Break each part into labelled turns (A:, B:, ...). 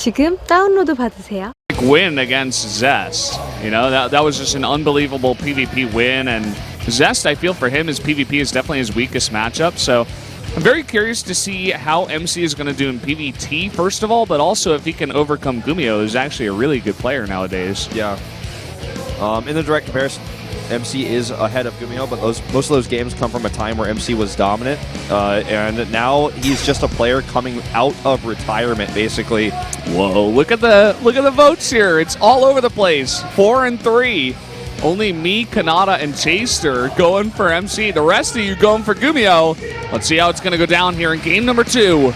A: 지금 다운로드 받으세요.
B: Win against Zest. You know, that was just an unbelievable PvP win, and Zest, I feel for him, his PvP is definitely his weakest matchup, so I'm very curious to see how MC is going to do in PvT, first of all, but also if he can overcome GuMiho, who's actually a really good player nowadays.
C: Yeah. In the direct comparison, MC is ahead of GuMiho, but most of those games come from a time where MC was dominant, and now he's just a player coming out of retirement, basically.
B: Whoa! Look at the votes here. It's all over the place. 4 and 3. Only me, Kanata, and Chaster going for MC. The rest of you going for GuMiho. Let's see how it's going to go down here in game number 2.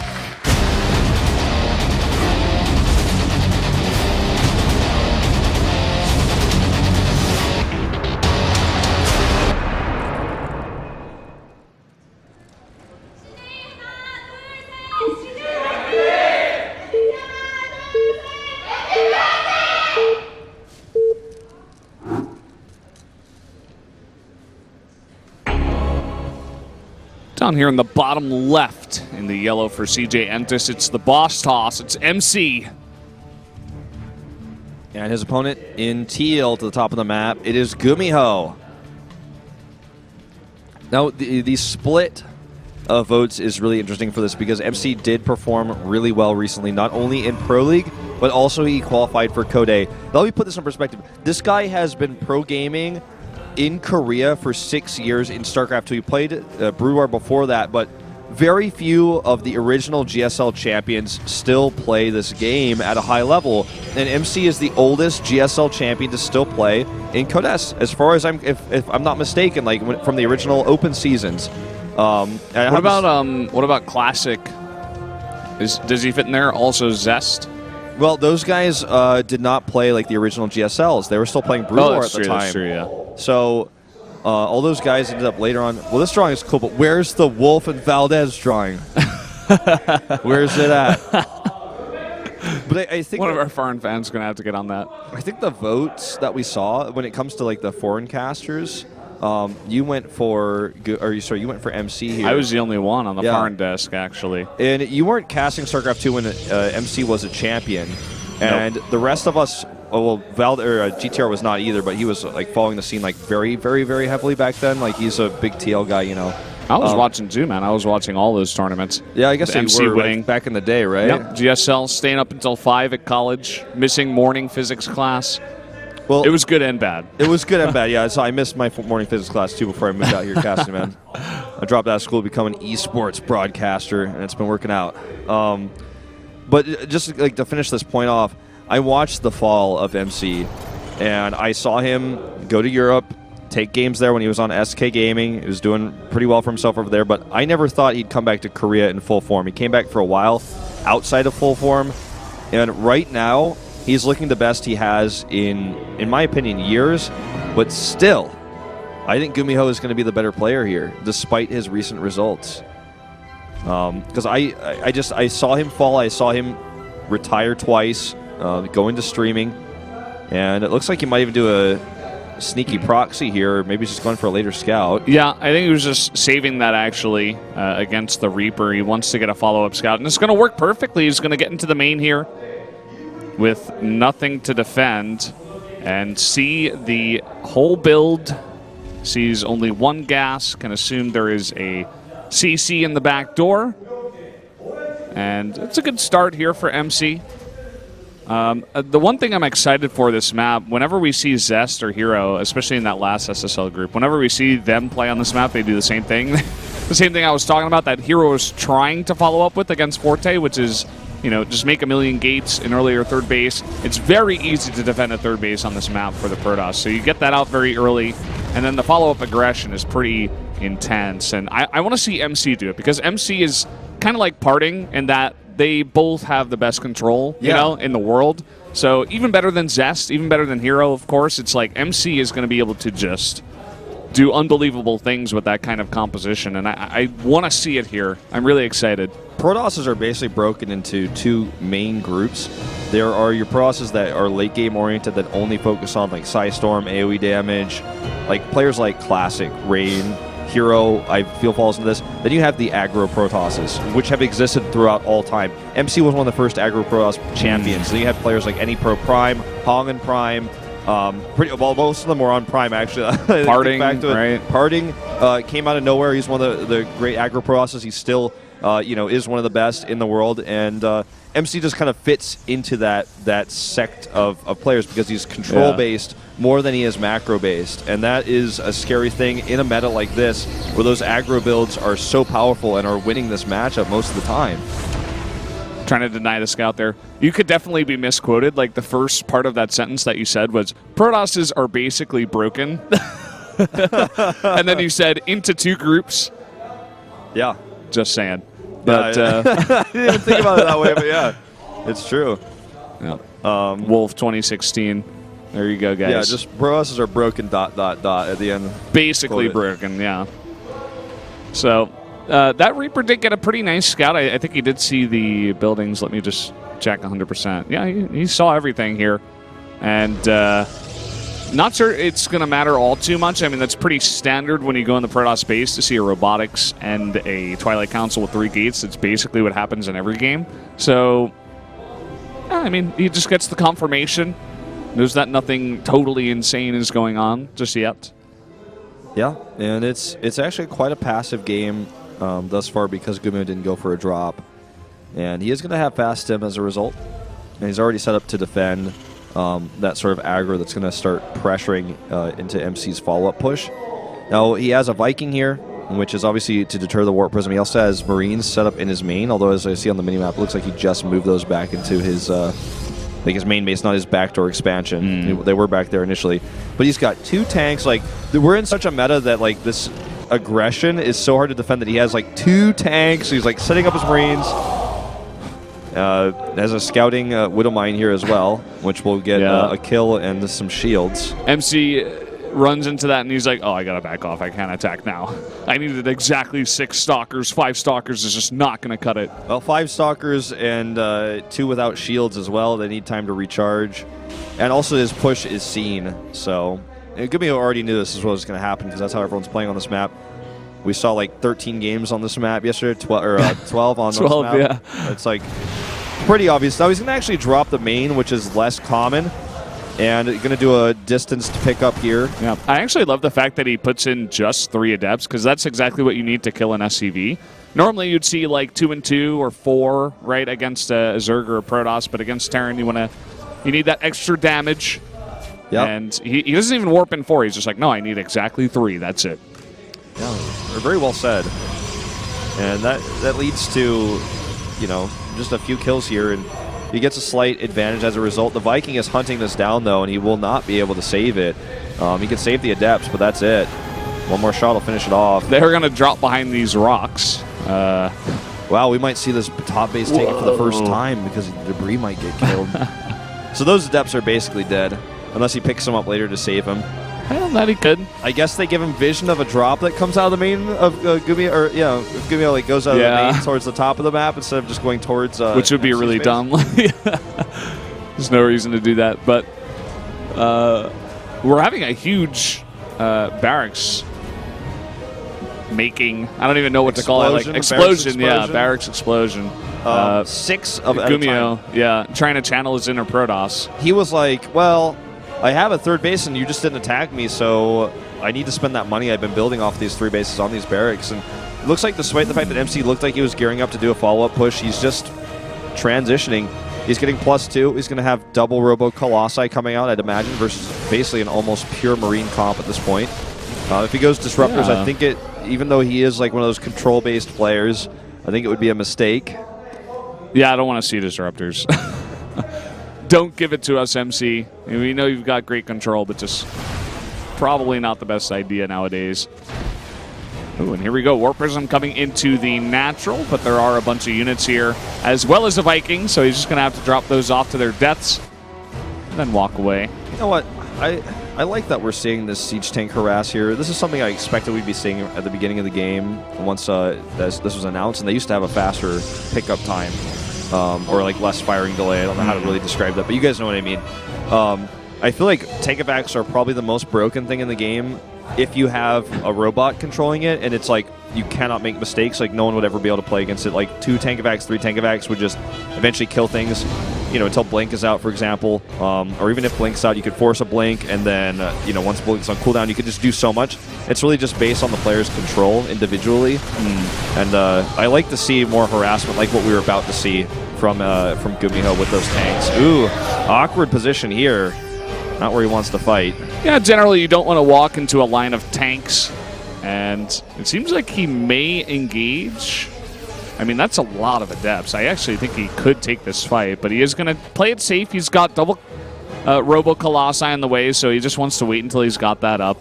B: Down here in the bottom left in the yellow for CJ Entis, it's the boss toss. It's MC.
C: And his opponent in teal to the top of the map, it is GuMiho. Now, the split of votes is really interesting for this because MC did perform really well recently, not only in Pro League, but also he qualified for Code. Let me put this in perspective. This guy has been pro gaming in Korea for 6 years in Starcraft 2. He played Brood War before that, but very few of the original GSL champions still play this game at a high level. And MC is the oldest GSL champion to still play in Codes, as far as if I'm not mistaken, like from the original open seasons.
B: What about Classic? Does he fit in there? Also Zest?
C: Well, those guys did not play like the original GSLs. They were still playing Brood War at the time.
B: That's true, yeah.
C: So all those guys ended up later on. Well, this drawing is cool, but where's the Wolf and Valdez drawing? Where's it at? But I think
B: one of our foreign fans is going to have to get on that.
C: I think the votes that we saw when it comes to like the foreign casters, you went for MC here.
B: I was the only one on the foreign desk, actually.
C: And you weren't casting StarCraft 2 when MC was a champion, and the rest of us. Oh, well, GTR was not either, but he was like following the scene like very, very, very heavily back then. Like he's a big TL guy, you know.
B: I was watching too, man. I was watching all those tournaments.
C: Yeah, I guess
B: MC
C: were
B: winning
C: like, back in the day, right?
B: Yep. GSL, staying up until 5 at college, missing morning physics class. Well, it was good and bad.
C: It was good and bad, yeah. So I missed my morning physics class too before I moved out here casting, man. I dropped out of school to become an esports broadcaster, and it's been working out. But just like to finish this point off, I watched the fall of MC, and I saw him go to Europe, take games there when he was on SK Gaming. He was doing pretty well for himself over there, but I never thought he'd come back to Korea in full form. He came back for a while outside of full form, and right now he's looking the best he has in my opinion, years, but still, I think GuMiho is going to be the better player here, despite his recent results. Because I saw him fall, I saw him retire twice, go into streaming, and it looks like he might even do a sneaky proxy here, or maybe he's just going for a later scout.
B: Yeah, I think he was just saving that actually against the Reaper. He wants to get a follow-up scout, and it's going to work perfectly. He's going to get into the main here with nothing to defend and see the whole build. Sees only one gas, can assume there is a CC in the back door, and it's a good start here for MC. The one thing I'm excited for this map, whenever we see Zest or Hero, especially in that last SSL group, whenever we see them play on this map, they do the same thing. The same thing I was talking about that Hero is trying to follow up with against Forte, which is, you know, just make a million gates in earlier third base. It's very easy to defend a third base on this map for the Protoss, so you get that out very early, and then the follow-up aggression is pretty intense. And I want to see MC do it, because MC is kind of like Parting in that they both have the best control, you know, in the world. So even better than Zest, even better than Hero, of course. It's like MC is going to be able to just do unbelievable things with that kind of composition, and I want to see it here. I'm really excited.
C: Protosses are basically broken into two main groups. There are your Protosses that are late game oriented that only focus on like Psystorm, AoE damage, like players like Classic, Rain, hero I feel falls into this. Then you have the aggro Protosses, which have existed throughout all time. MC was one of the first aggro Protoss champions. Then you had players like Any Pro Prime, Hong and Prime. Well, most of them were on Prime, actually.
B: Parting,
C: right? Parting came out of nowhere. He's one of the great aggro Protosses. He's still, is one of the best in the world. And MC just kind of fits into that sect of players because he's control-based more than he is macro-based. And that is a scary thing in a meta like this, where those aggro builds are so powerful and are winning this matchup most of the time.
B: Trying to deny the scout there. You could definitely be misquoted. Like, the first part of that sentence that you said was, Protosses are basically broken. And then you said, into 2 groups.
C: Yeah.
B: Just saying. But
C: I didn't even think about it that way, but yeah, it's true.
B: Yeah. Wolf 2016. There you go, guys.
C: Yeah, just Protosses are broken ... at the end.
B: Basically broken, yeah. So that Reaper did get a pretty nice scout. I think he did see the buildings. Let me just check 100%. Yeah, he saw everything here. And not sure it's going to matter all too much. I mean, that's pretty standard when you go in the Protoss space to see a robotics and a Twilight Council with 3 gates. It's basically what happens in every game. So, I mean, he just gets the confirmation. Knows that nothing totally insane is going on just yet.
C: Yeah, and it's actually quite a passive game thus far because GuMiho didn't go for a drop. And he is going to have fast stim as a result. And he's already set up to defend that sort of aggro that's going to start pressuring into MC's follow-up push. Now, he has a Viking here, which is obviously to deter the Warp Prism. He also has Marines set up in his main, although as I see on the minimap, it looks like he just moved those back into his his main base, not his backdoor expansion. They were back there initially. But he's got 2 tanks. Like, we're in such a meta that, like, this aggression is so hard to defend that he has, like, 2 tanks. So he's, like, setting up his Marines. Has a scouting Widowmine here as well, which will get a kill and some shields.
B: MC runs into that and he's like, oh, I gotta back off. I can't attack now. I needed exactly 6 Stalkers. 5 Stalkers is just not gonna cut it.
C: Well, 5 Stalkers and 2 without shields as well. They need time to recharge. And also his push is seen. So GuMiho already knew this is what was going to happen because that's how everyone's playing on this map. We saw like 13 games on this map yesterday, 12 on
B: 12,
C: this map.
B: Yeah.
C: It's like pretty obvious. Now he's going to actually drop the main, which is less common. And going to do a distance to pick up here.
B: Yeah, I actually love the fact that he puts in just 3 Adepts because that's exactly what you need to kill an SCV. Normally you'd see like 2 and 2 or 4 right against a Zerg or a Protoss, but against Terran you need that extra damage.
C: Yep.
B: And he doesn't even warp in 4. He's just like, no, I need exactly 3. That's it.
C: Yeah, very well said. And that leads to, just a few kills here, and he gets a slight advantage as a result. The Viking is hunting this down, though, and he will not be able to save it. He can save the Adepts, but that's it. One more shot will finish it off.
B: They're going to drop behind these rocks.
C: Wow, we might see this top base taken for the first time because the debris might get killed. So those Adepts are basically dead, unless he picks them up later to save him.
B: Well, that he could.
C: I guess they give him vision of a drop that comes out of the main of GuMiho, or if GuMiho like goes out of the main towards the top of the map instead of just going towards.
B: Which would be really
C: space.
B: dumb. There's no reason to do that, but we're having a huge barracks making. I don't even know what to call it. Like explosion, yeah, barracks explosion.
C: 6 of
B: GuMiho, trying to channel his inner Protoss.
C: He was like, well, I have a 3rd base and you just didn't attack me, so I need to spend that money I've been building off these 3 bases on these barracks. And it looks like despite the fact that MC looked like he was gearing up to do a follow-up push, he's just transitioning. He's getting +2. He's going to have double Robo Colossi coming out, I'd imagine, versus basically an almost pure Marine comp at this point. If he goes Disruptors, I think even though he is like one of those control-based players, I think it would be a mistake.
B: Yeah, I don't want to see Disruptors. Don't give it to us, MC. We know you've got great control, but just probably not the best idea nowadays. Ooh, and here we go. Warp Prism coming into the natural, but there are a bunch of units here, as well as a Viking, so he's just going to have to drop those off to their deaths and then walk away.
C: You know what? I like that we're seeing this siege tank harass here. This is something I expected we'd be seeing at the beginning of the game once this was announced, and they used to have a faster pickup time. Or like less firing delay. I don't know how to really describe that, but you guys know what I mean. I feel like take-it-backs are probably the most broken thing in the game if you have a robot controlling it, and it's like you cannot make mistakes. Like no one would ever be able to play against it. Like 2 Tankovacs, 3 Tankovacs would just eventually kill things. You know, until Blink is out, for example, or even if Blink's out, you could force a Blink, and then you know, once Blink's on cooldown, you could just do so much. It's really just based on the player's control individually, and I like to see more harassment, like what we were about to see from GuMiho with those tanks. Ooh, awkward position here. Not where he wants to fight.
B: Yeah, generally you don't want to walk into a line of tanks, and it seems like he may engage. I mean, that's a lot of adepts. I actually think he could take this fight, but he is going to play it safe. He's got double Robo Colossi in the way, so he just wants to wait until he's got that up.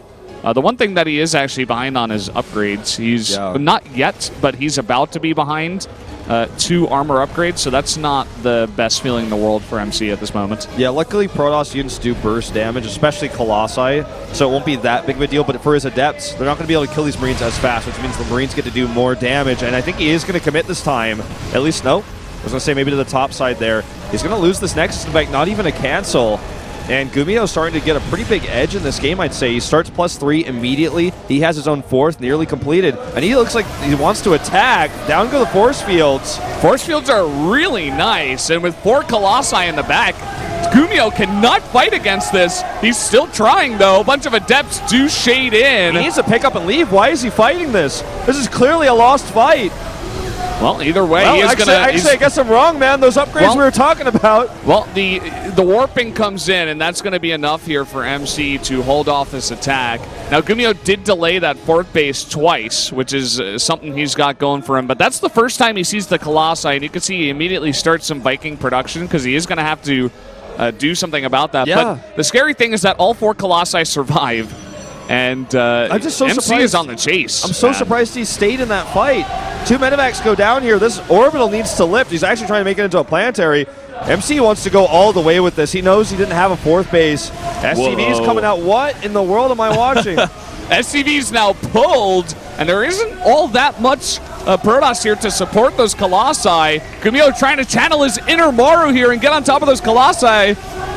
B: The one thing that he is actually behind on is upgrades. He's not yet, but he's about to be behind 2 armor upgrades, so that's not the best feeling in the world for MC at this moment.
C: Yeah, luckily Protoss units do burst damage, especially Colossi, so it won't be that big of a deal, but for his adepts, they're not going to be able to kill these Marines as fast, which means the Marines get to do more damage, and I think he is going to commit this time. At least, no. I was going to say maybe to the top side there. He's going to lose this Nexus, in fact, not even a cancel. And GuMiho starting to get a pretty big edge in this game, I'd say. He starts +3 immediately. He has his own 4th, nearly completed. And he looks like he wants to attack. Down go the force fields.
B: Force fields are really nice. And with 4 Colossi in the back, GuMiho cannot fight against this. He's still trying, though. A bunch of adepts do shade in.
C: He needs to pick up and leave. Why is he fighting this? This is clearly a lost fight.
B: Well, either way,
C: well,
B: he is going to...
C: Actually, I guess I'm wrong, man. Those upgrades we were talking about.
B: Well, the warping comes in, and that's going to be enough here for MC to hold off this attack. Now, GuMiho did delay that 4th base twice, which is something he's got going for him. But that's the first time he sees the Colossi, and you can see he immediately starts some Viking production because he is going to have to do something about that.
C: Yeah.
B: But the scary thing is that all 4 Colossi survive. And
C: I'm just so
B: MC
C: surprised.
B: is on the chase.
C: I'm so surprised he stayed in that fight. 2 Medivacs go down here. This orbital needs to lift. He's actually trying to make it into a planetary. MC wants to go all the way with this. He knows he didn't have a 4th base. SCV is coming out. What in the world am I watching?
B: SCV is now pulled, and there isn't all that much Protoss here to support those Colossi. GuMiho trying to channel his inner Maru here and get on top of those Colossi.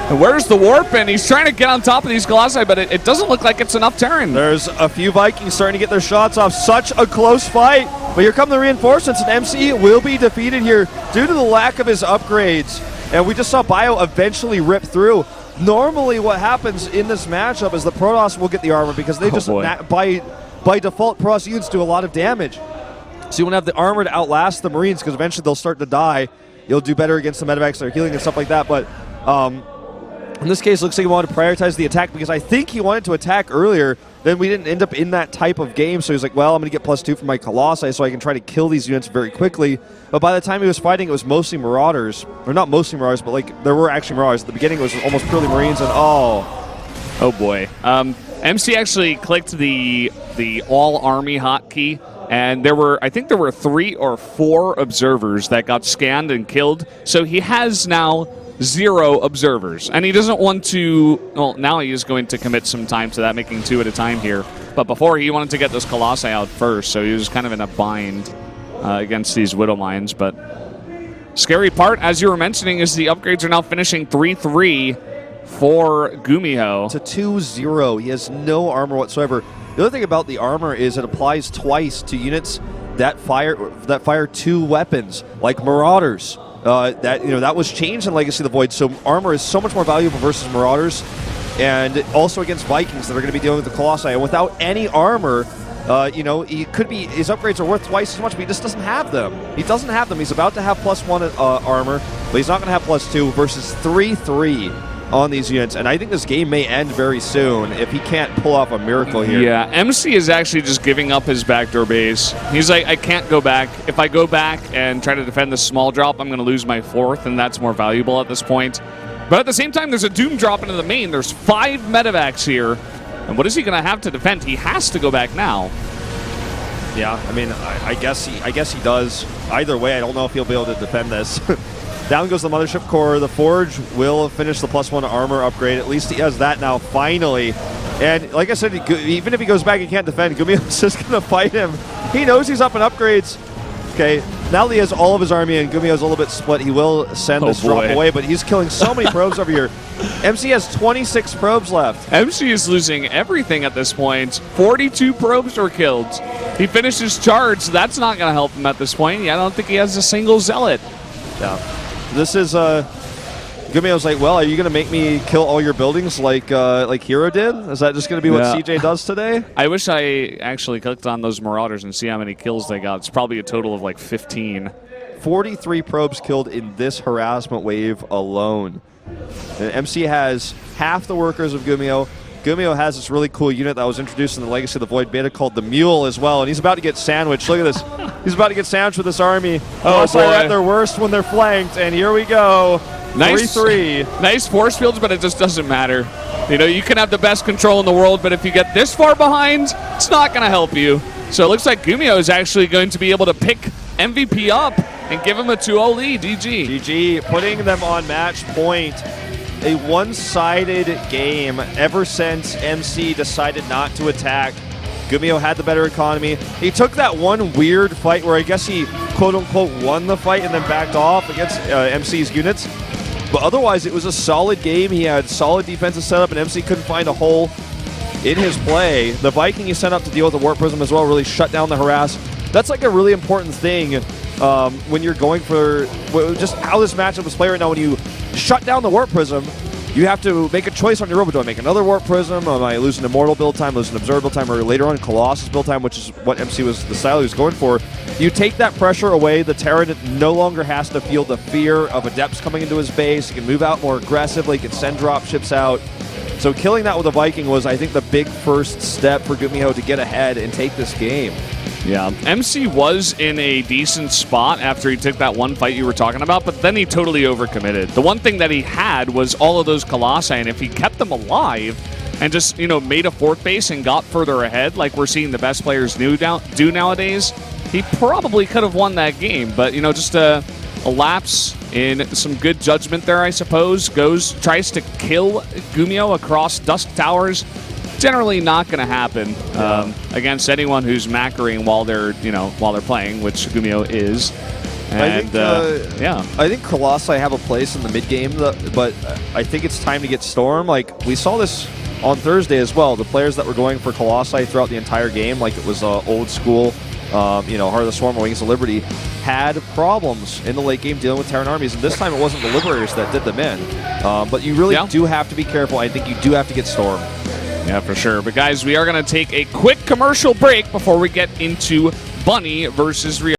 B: And where's the warp? And he's trying to get on top of these Colossi, but it doesn't look like it's enough Terran.
C: There's a few Vikings starting to get their shots off. Such a close fight. But here come the reinforcements, and MC will be defeated here due to the lack of his upgrades. And we just saw Bio eventually rip through. Normally what happens in this matchup is the Protoss will get the armor because they just, by default, Protoss units do a lot of damage. So you want to have the armor to outlast the Marines because eventually they'll start to die. You'll do better against the Medivacs that are healing and stuff like that. But in this case, it looks like he wanted to prioritize the attack because I think he wanted to attack earlier. Then we didn't end up in that type of game. So he's like, well, I'm going to get +2 for my Colossi so I can try to kill these units very quickly. But by the time he was fighting, it was mostly Marauders. Or not mostly Marauders, but like there were actually Marauders. At the beginning, it was almost purely Marines. And
B: oh boy. MC actually clicked the all army hotkey. And I think there were 3 or 4 observers that got scanned and killed. So he has now 0 observers. And he doesn't want to, well, now he is going to commit some time to that, making 2 at a time here. But before, he wanted to get those Colossi out first, so he was kind of in a bind against these Widow Mines. But scary part, as you were mentioning, is the upgrades are now finishing 3-3 for GuMiho.
C: to 2-0. He has no armor whatsoever. The other thing about the armor is it applies twice to units that fire 2 weapons, like Marauders. That was changed in Legacy of the Void, so armor is so much more valuable versus Marauders, and also against Vikings that are going to be dealing with the Colossi. And without any armor, he could be, his upgrades are worth twice as much, but he just doesn't have them. He doesn't have them. He's about to have +1 armor, but he's not going to have +2 versus 3-3 on these units, and I think this game may end very soon if he can't pull off a miracle here.
B: Yeah, MC is actually just giving up his backdoor base. He's like, I can't go back. If I go back and try to defend the small drop, I'm going to lose my 4th, and that's more valuable at this point. But at the same time, there's a Doom drop into the main. There's 5 Medivacs here, and what is he going to have to defend? He has to go back now.
C: Yeah, I mean, I guess he does. Either way, I don't know if he'll be able to defend this. Down goes the Mothership Core. The Forge will finish the +1 armor upgrade. At least he has that now, finally. And like I said, even if he goes back and can't defend, GuMiho's just going to fight him. He knows he's up in upgrades. Okay, now that he has all of his army and GuMiho's a little bit split, he will send this drop away, but he's killing so many probes over here. MC has 26 probes left.
B: MC is losing everything at this point. 42 probes were killed. He finished his charge, so that's not going to help him at this point. Yeah, I don't think he has a single zealot.
C: Yeah. This is GuMiho's like, well, are you going to make me kill all your buildings like Hero did? Is that just going to be what CJ does today?
B: I wish I actually clicked on those Marauders and see how many kills they got. It's probably a total of like 15.
C: 43 probes killed in this harassment wave alone. And MC has half the workers of GuMiho. GuMiho has this really cool unit that was introduced in the Legacy of the Void beta called the Mule as well, and he's about to get sandwiched. Look at this. He's about to get sandwiched with this army.
B: Oh, boy.
C: They're at their worst when they're flanked, and here we go.
B: Nice,
C: 3-3.
B: Nice force fields, but it just doesn't matter. You know, you can have the best control in the world, but if you get this far behind, it's not going to help you. So it looks like GuMiho is actually going to be able to pick MVP up and give him a 2-0 lead. GG.
C: GG, putting them on match point. A one-sided game ever since MC decided not to attack. GuMiho had the better economy. He took that one weird fight where I guess he quote-unquote won the fight and then backed off against MC's units. But otherwise, it was a solid game. He had solid defensive setup, and MC couldn't find a hole in his play. The Viking he sent up to deal with the Warp Prism as well really shut down the harass. That's like a really important thing when you're going for just how this matchup is played right now. When you shut down the Warp Prism, you have to make a choice on your robot. Do I make another Warp Prism? Am I losing Immortal build time, losing Observer build time, or later on Colossus build time, which is what MC was the style he was going for? You take that pressure away. The Terran no longer has to feel the fear of Adepts coming into his base. He can move out more aggressively. He can send drop ships out. So killing that with a Viking was, I think, the big first step for GuMiho to get ahead and take this game.
B: Yeah, MC was in a decent spot after he took that one fight you were talking about, but then he totally overcommitted. The one thing that he had was all of those Colossi, and if he kept them alive and just, you know, made a fort base and got further ahead, like we're seeing the best players do nowadays, he probably could have won that game. But, you know, just a lapse in some good judgment there, I suppose. Tries to kill GuMiho across Dusk Towers. Generally not going to happen against anyone who's macroing while they're playing, which GuMiho is. And
C: I think Colossi have a place in the mid game, but I think it's time to get Storm. Like we saw this on Thursday as well. The players that were going for Colossi throughout the entire game, like it was old school, Heart of the Swarm or Wings of Liberty, had problems in the late game dealing with Terran armies, and this time it wasn't the Liberators that did them in. But you really do have to be careful. I think you do have to get Storm.
B: Yeah, for sure. But guys, we are going to take a quick commercial break before we get into Bunny versus Rio.